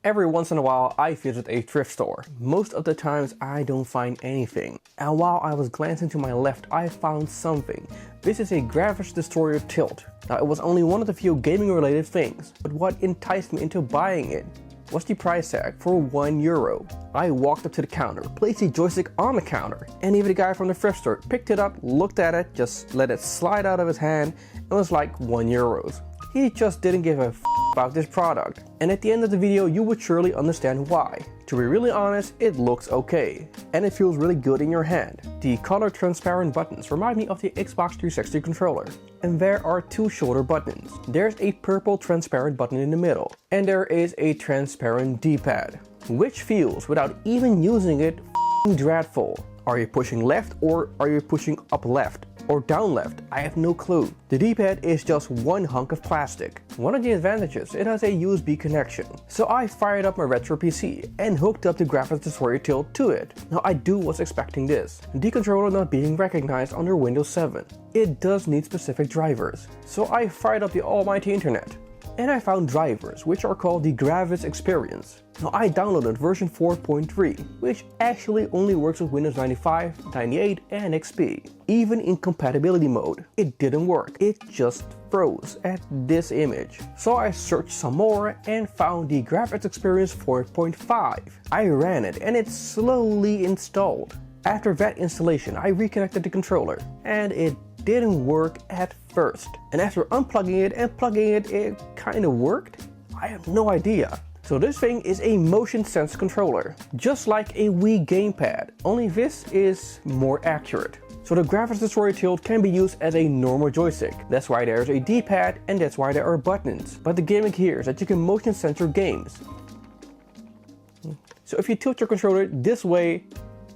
Every once in a while, I visit a thrift store. Most of the times, I don't find anything. And while I was glancing to my left, I found something. This is a Gravis Destroyer Tilt. Now, it was only one of the few gaming related things, but what enticed me into buying it was the price tag for €1. I walked up to the counter, placed the joystick on the counter, and even the guy from the thrift store picked it up, looked at it, just let it slide out of his hand, and was like €1. He just didn't give a about this product. And at the end of the video, you would surely understand why. To be really honest, it looks okay, and it feels really good in your hand. The color transparent buttons remind me of the Xbox 360 controller. And there are two shoulder buttons. There's a purple transparent button in the middle, and there is a transparent D-pad, which feels, without even using it, dreadful. Are you pushing left or are you pushing up left? Or down left? I have no clue. The D-pad is just one hunk of plastic. One of the advantages, it has a USB connection. So I fired up my retro PC and hooked up the Gravis Destroyer Tilt to it. Now I was expecting this, the controller not being recognized under Windows 7. It does need specific drivers. So I fired up the almighty internet, and I found drivers which are called the Gravis Experience. Now I downloaded version 4.3, which actually only works with Windows 95, 98 and XP. Even in compatibility mode, it didn't work. It just froze at this image. So I searched some more and found the Gravis Experience 4.5. I ran it and it slowly installed. After that installation, I reconnected the controller and it didn't work at first. And after unplugging it and plugging it, it kind of worked? I have no idea. So this thing is a motion sense controller, just like a Wii gamepad, only this is more accurate. So the Gravis Destroyer Tilt can be used as a normal joystick. That's why there's a D-pad and that's why there are buttons. But the gimmick here is that you can motion sense your games. So if you tilt your controller this way,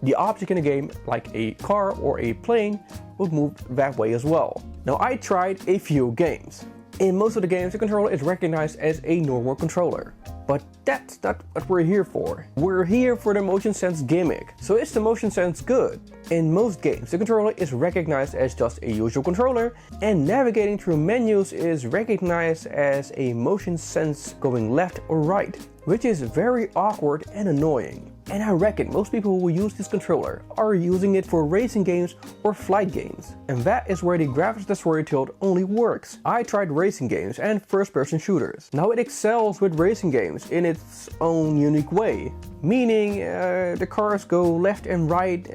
the object in the game, like a car or a plane, would move that way as well. Now I tried a few games. In most of the games, the controller is recognized as a normal controller. But that's not what we're here for. We're here for the motion sense gimmick. So is the motion sense good? In most games, the controller is recognized as just a usual controller, and navigating through menus is recognized as a motion sense going left or right, which is very awkward and annoying. And I reckon most people who use this controller are using it for racing games or flight games. And that is where the Gravis Destroyer Tilt only works. I tried racing games and first-person shooters. Now it excels with racing games in its own unique way. Meaning the cars go left and right,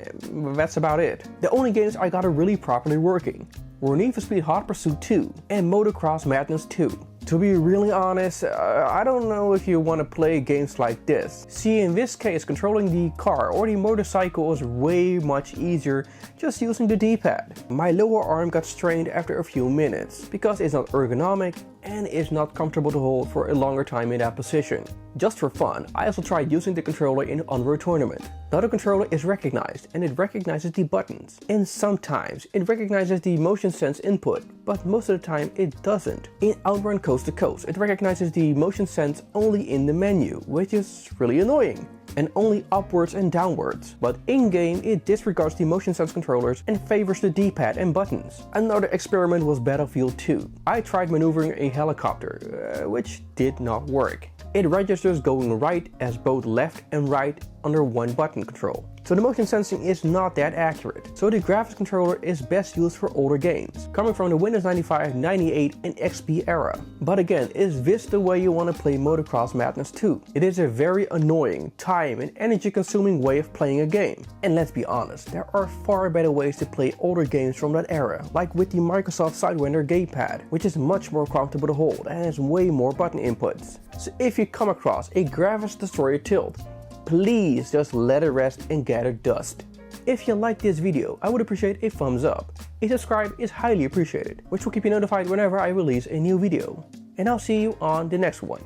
that's about it. The only games I got really properly working were Need for Speed Hot Pursuit 2 and Motocross Madness 2. To be really honest, I don't know if you want to play games like this. See, in this case, controlling the car or the motorcycle is way much easier just using the D-pad. My lower arm got strained after a few minutes because it's not ergonomic and is not comfortable to hold for a longer time in that position. Just for fun, I also tried using the controller in an Unreal tournament. Now the controller is recognized and it recognizes the buttons. And sometimes it recognizes the motion sense input, but most of the time it doesn't. In Outrun Coast to Coast, it recognizes the motion sense only in the menu, which is really annoying, and only upwards and downwards. But in-game, it disregards the motion sense controllers and favors the D-pad and buttons. Another experiment was Battlefield 2. I tried maneuvering a helicopter, which did not work. It registers going right as both left and right under one button control. So the motion sensing is not that accurate. So the Gravis controller is best used for older games, coming from the Windows 95, 98 and XP era. But again, is this the way you want to play Motocross Madness 2? It is a very annoying, time and energy consuming way of playing a game. And let's be honest, there are far better ways to play older games from that era, like with the Microsoft Sidewinder gamepad, which is much more comfortable to hold and has way more button inputs. So if you come across a Gravis Destroyer Tilt, please just let it rest and gather dust. If you like this video, I would appreciate a thumbs up. A subscribe is highly appreciated, which will keep you notified whenever I release a new video. And I'll see you on the next one.